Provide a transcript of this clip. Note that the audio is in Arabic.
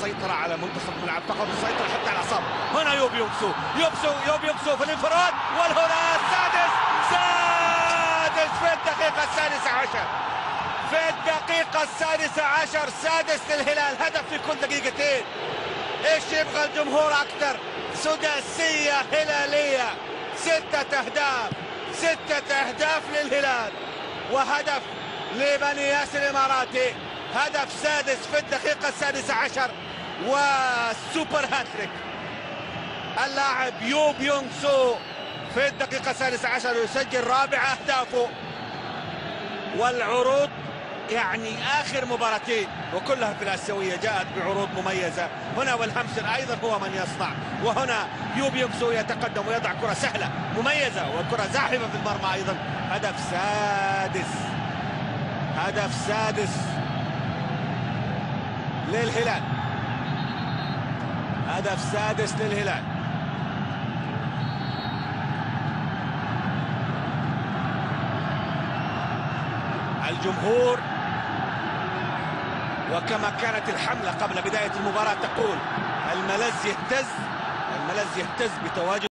سيطرة على منتصف الملعب، فقط السيطرة حتى على الأعصاب. هنا يوب يونغسو في الانفراد، وهنا السادس في الدقيقة السادسة عشر. في الدقيقة السادسة عشر سادس للهلال، هدف في كل دقيقتين. ايش يبغى الجمهور أكثر؟ سداسية هلالية، 6 أهداف للهلال، وهدف لبني ياسر الإماراتي، هدف سادس في الدقيقة السادسة عشر، والسوبر هاتريك. اللاعب يوب يونغسو في الدقيقة السادسة عشر يسجل رابع أهدافه، والعروض يعني آخر مباراتين وكلها في الآسيوية جاءت بعروض مميزة. هنا والهمسر أيضا هو من يصنع، وهنا يوب يونغسو يتقدم ويضع كرة سهلة مميزة وكرة زاحفة في المرمى أيضا. هدف سادس للهلال، هدف سادس للهلال. الجمهور وكما كانت الحملة قبل بداية المباراة تقول الملذ يهتز بتواجد